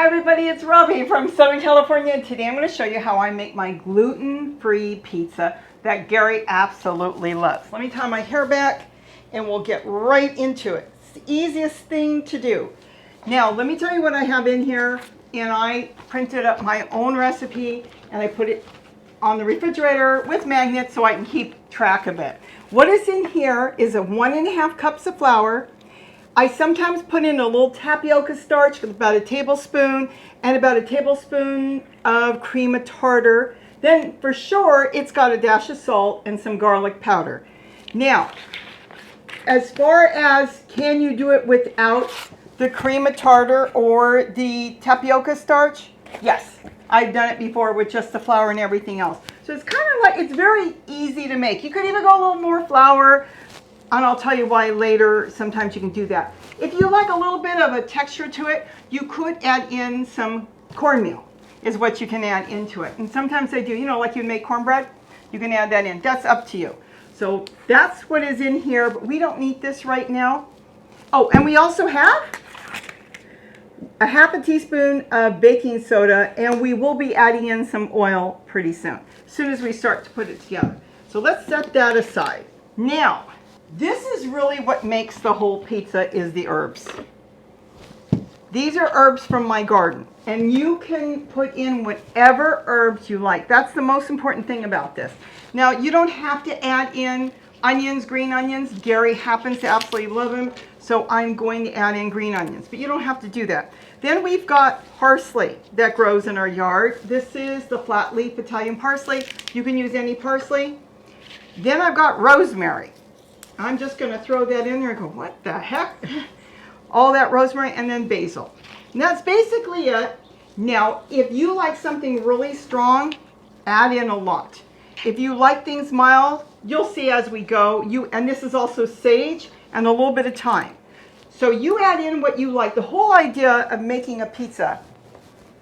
everybody, it's Robbie from Southern California, and today I'm going to show you how I make my gluten-free pizza that Gary absolutely loves. Let me tie my hair back and we'll get right into it. It's the easiest thing to do. Now, let me tell you what I have in here, and I printed up my own recipe and I put it on the refrigerator with magnets so I can keep track of it. What is in here is 1.5 cups of flour. I sometimes put in a little tapioca starch with about a tablespoon and about a tablespoon of cream of tartar. Then for sure, it's got a dash of salt and some garlic powder. Now, as far as can you do it without the cream of tartar or the tapioca starch? Yes, I've done it before with just the flour and everything else. So it's kind of like, it's very easy to make. You could even go a little more flour, and I'll tell you why later. Sometimes you can do that. If you like a little bit of a texture to it, you could add in some cornmeal, is what you can add into it. And sometimes they do, you know, like you make cornbread, you can add that in. That's up to you. So that's what is in here, but we don't need this right now. Oh, and we also have a ½ teaspoon of baking soda, and we will be adding in some oil pretty soon, as soon as we start to put it together. So let's set that aside. Now, this is really what makes the whole pizza, is the herbs. These are herbs from my garden, and you can put in whatever herbs you like. That's the most important thing about this. Now, you don't have to add in onions, green onions. Gary happens to absolutely love them, so I'm going to add in green onions, but you don't have to do that. Then we've got parsley that grows in our yard. This is the flat leaf Italian parsley. You can use any parsley. Then I've got rosemary. I'm just going to throw that in there and go, what the heck? All that rosemary, and then basil. And that's basically it. Now, if you like something really strong, add in a lot. If you like things mild, you'll see as we go. And this is also sage and a little bit of thyme. So you add in what you like. The whole idea of making a pizza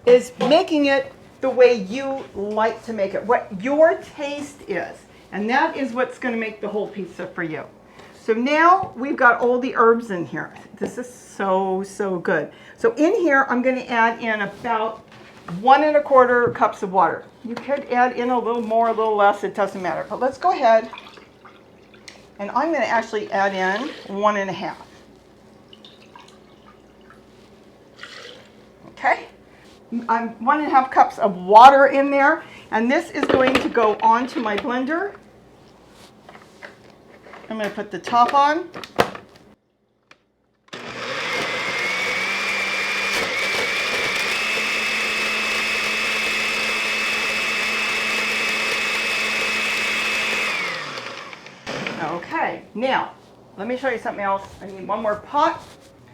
is making it the way you like to make it, what your taste is. And that is what's going to make the whole pizza for you. So now we've got all the herbs in here. This is so good. So in here, I'm going to add in about 1¼ cups of water. You could add in a little more, a little less, it doesn't matter. But let's go ahead, and I'm going to actually add in 1.5. Okay? I'm 1.5 cups of water in there, and this is going to go onto my blender. I'm going to put the top on. Okay, now let me show you something else. I need one more pot.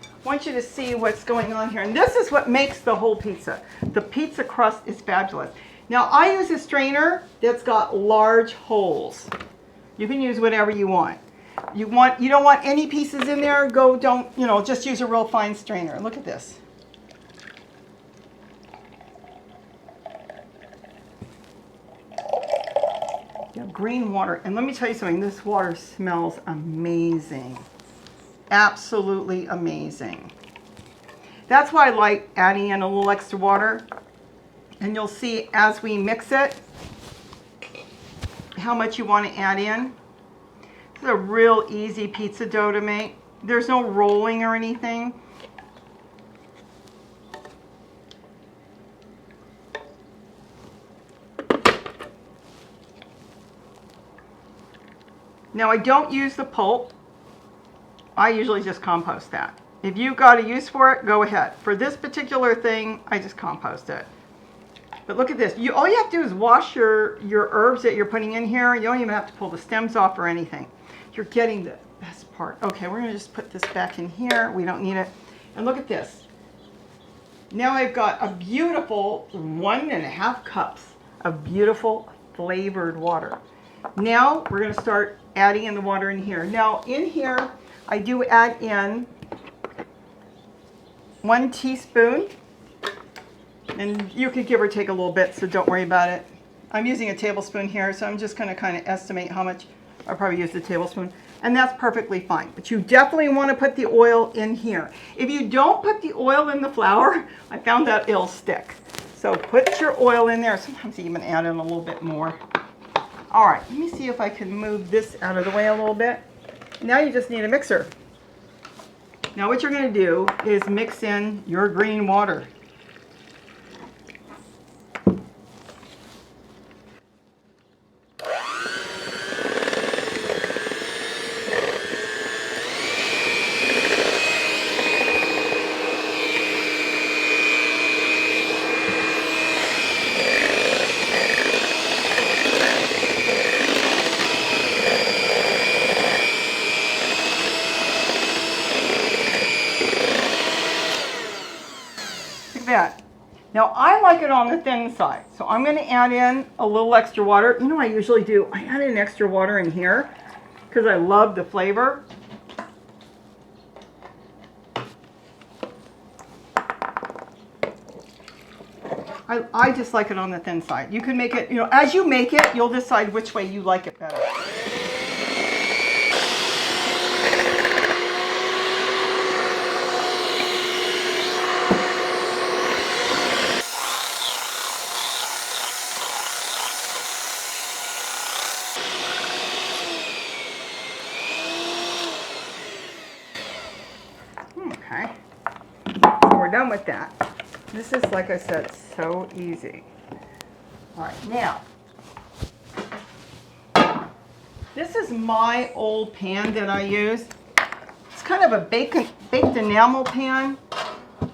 I want you to see what's going on here. And this is what makes the whole pizza. The pizza crust is fabulous. Now I use a strainer that's got large holes. You can use whatever you want. You don't want any pieces in there, just use a real fine strainer. Look at this. You have green water. And let me tell you something, this water smells amazing. Absolutely amazing. That's why I like adding in a little extra water. And you'll see as we mix it, how much you want to add in. It's a real easy pizza dough to make. There's no rolling or anything. Now I don't use the pulp. I usually just compost that. If you've got a use for it, go ahead. For this particular thing, I just compost it. But look at this. All you have to do is wash your herbs that you're putting in here. You don't even have to pull the stems off or anything. You're getting the best part. Okay, we're going to just put this back in here. We don't need it. And look at this. Now I've got a beautiful 1.5 cups of beautiful flavored water. Now we're going to start adding in the water in here. Now in here, I do add in 1 teaspoon. And you could give or take a little bit, so don't worry about it. I'm using a tablespoon here, so I'm just going to kind of estimate how much. I'll probably use the tablespoon. and that's perfectly fine. But you definitely want to put the oil in here. If you don't put the oil in the flour, I found that it'll stick. So put your oil in there. Sometimes you even add in a little bit more. All right, let me see if I can move this out of the way a little bit. Now you just need a mixer. Now what you're going to do is mix in your green water. That. Now I like it on the thin side, so I'm going to add in a little extra water. You know what I usually do? I add in extra water in here because I love the flavor. I just like it on the thin side. You can make it, as you make it, you'll decide which way you like it better. Okay, so we're done with that. This is, like I said, so easy. All right, now, this is my old pan that I use. It's kind of a baked enamel pan.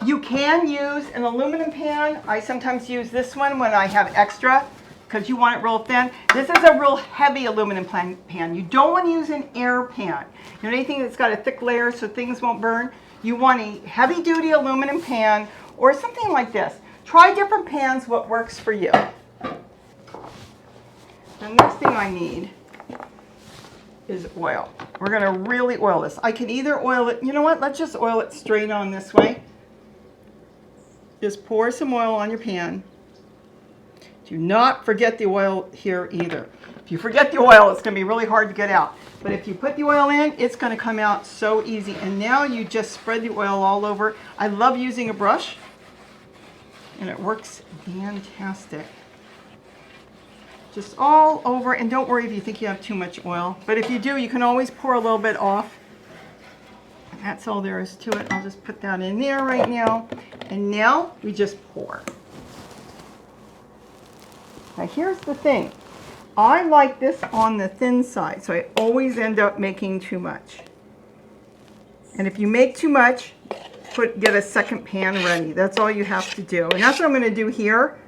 You can use an aluminum pan. I sometimes use this one when I have extra because you want it real thin. This is a real heavy aluminum pan. You don't want to use an air pan. Anything that's got a thick layer so things won't burn. You want a heavy-duty aluminum pan or something like this. Try different pans, what works for you. The next thing I need is oil. We're going to really oil this. I can either oil it, you know what, let's just oil it straight on this way. Just pour some oil on your pan. Do not forget the oil here either. If you forget the oil, it's going to be really hard to get out. But if you put the oil in, it's going to come out so easy. And now you just spread the oil all over. I love using a brush, and it works fantastic. Just all over, and don't worry if you think you have too much oil. But if you do, you can always pour a little bit off. And that's all there is to it. I'll just put that in there right now. And now we just pour. Now here's the thing. I like this on the thin side, so I always end up making too much. And if you make too much, get a second pan ready. That's all you have to do. And that's what I'm going to do here.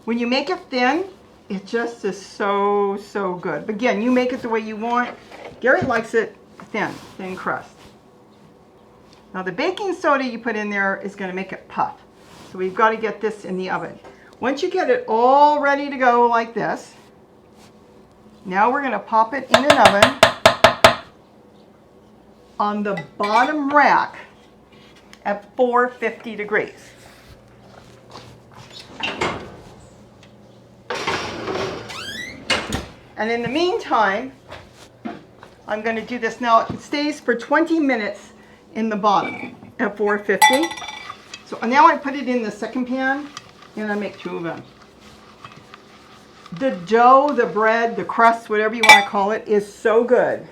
When you make it thin, it just is so, so good. But again, you make it the way you want. Gary likes it thin crust. Now the baking soda you put in there is going to make it puff. So we've got to get this in the oven. Once you get it all ready to go like this, now we're going to pop it in an oven on the bottom rack at 450 degrees. And in the meantime, I'm going to do this. Now it stays for 20 minutes in the bottom at 450. So now I put it in the second pan. And I make two of them. The dough, the bread, the crust, whatever you want to call it, is so good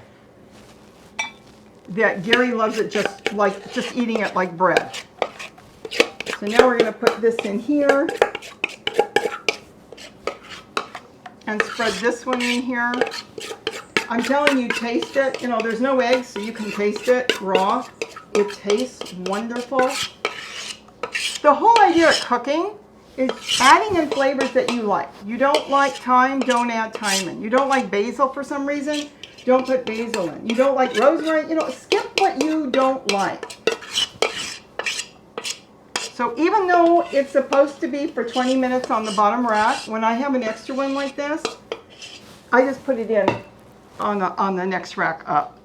that Gary loves it just eating it like bread. So now we're going to put this in here and spread this one in here. I'm telling you, taste it. There's no eggs, so you can taste it raw. It tastes wonderful. The whole idea of cooking is adding in flavors that you like. You don't like thyme, don't add thyme in. You don't like basil for some reason, don't put basil in. You don't like rosemary, skip what you don't like. So even though it's supposed to be for 20 minutes on the bottom rack, when I have an extra one like this, I just put it in on the next rack up.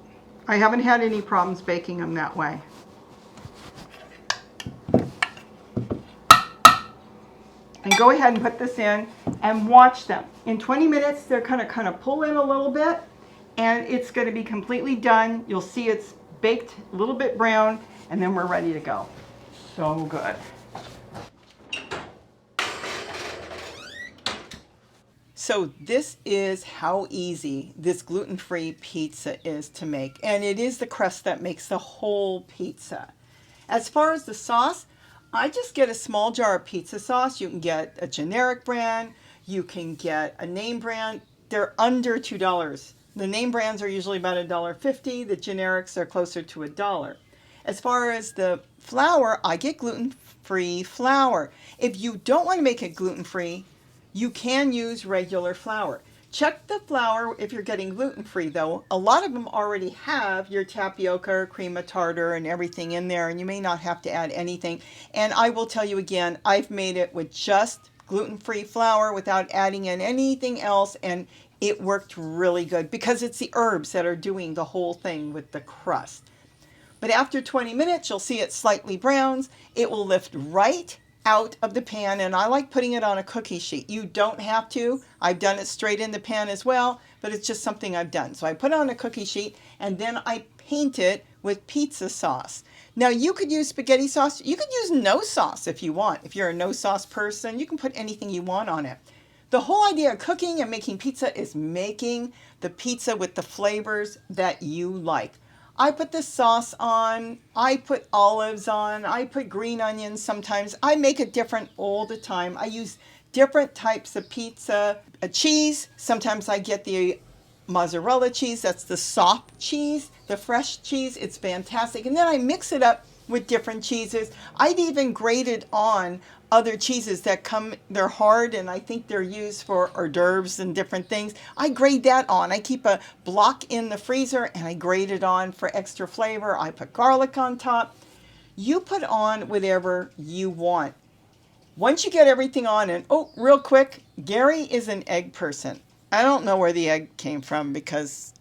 I haven't had any problems baking them that way. And go ahead and put this in and watch them. In 20 minutes, they're kind of pull in a little bit, and it's going to be completely done. You'll see it's baked a little bit brown, and then we're ready to go. So good. So this is how easy this gluten-free pizza is to make. And it is the crust that makes the whole pizza. As far as the sauce, I just get a small jar of pizza sauce. You can get a generic brand. You can get a name brand. They're under $2. The name brands are usually about $1.50. The generics are closer to $1. As far as the flour, I get gluten-free flour. If you don't want to make it gluten-free, you can use regular flour. Check the flour if you're getting gluten-free though. A lot of them already have your tapioca or cream of tartar and everything in there, and you may not have to add anything. And I will tell you again, I've made it with just gluten-free flour without adding in anything else, and it worked really good because it's the herbs that are doing the whole thing with the crust. But after 20 minutes, you'll see it slightly browns. It will lift right out of the pan, and I like putting it on a cookie sheet. You don't have to. I've done it straight in the pan as well, but it's just something I've done. So I put it on a cookie sheet, and then I paint it with pizza sauce. Now you could use spaghetti sauce. You could use no sauce if you want. If you're a no sauce person, you can put anything you want on it. The whole idea of cooking and making pizza is making the pizza with the flavors that you like. I put the sauce on, I put olives on, I put green onions sometimes. I make it different all the time. I use different types of pizza. Cheese, sometimes I get the mozzarella cheese, that's the soft cheese, the fresh cheese. It's fantastic. And then I mix it up with different cheeses. I've even grated on other cheeses that come, they're hard, and I think they're used for hors d'oeuvres and different things. I grate that on. I keep a block in the freezer and I grate it on for extra flavor. I put garlic on top. You put on whatever you want. Once you get everything on, and oh, real quick, Gary is an egg person. I don't know where the egg came from because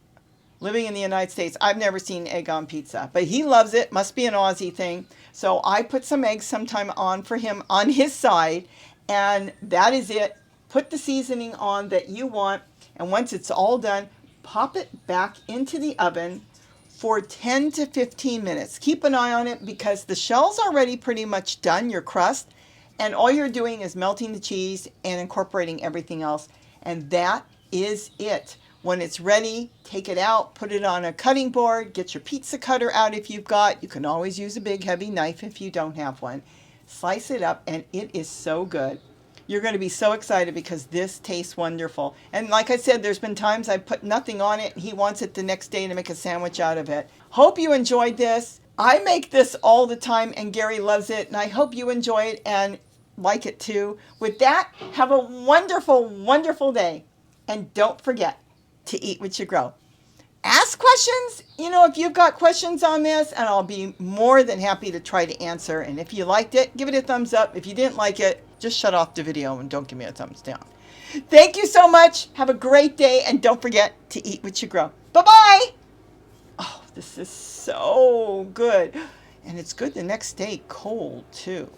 living in the United States, I've never seen egg on pizza, but he loves it. Must be an Aussie thing. So I put some eggs sometime on for him on his side, and that is it. Put the seasoning on that you want, and once it's all done, pop it back into the oven for 10 to 15 minutes. Keep an eye on it because the shell's already pretty much done, your crust, and all you're doing is melting the cheese and incorporating everything else, and that is it. When it's ready, take it out, put it on a cutting board, get your pizza cutter out if you've got. You can always use a big heavy knife if you don't have one. Slice it up, and it is so good. You're going to be so excited because this tastes wonderful. And like I said, there's been times I've put nothing on it, and he wants it the next day to make a sandwich out of it. Hope you enjoyed this. I make this all the time, and Gary loves it, and I hope you enjoy it and like it too. With that, have a wonderful, wonderful day. And don't forget to eat what you grow. Ask questions, if you've got questions on this, and I'll be more than happy to try to answer. And if you liked it, give it a thumbs up. If you didn't like it, just shut off the video and don't give me a thumbs down. Thank you so much. Have a great day, and don't forget to eat what you grow. Bye-bye. Oh, this is so good. And it's good the next day cold, too.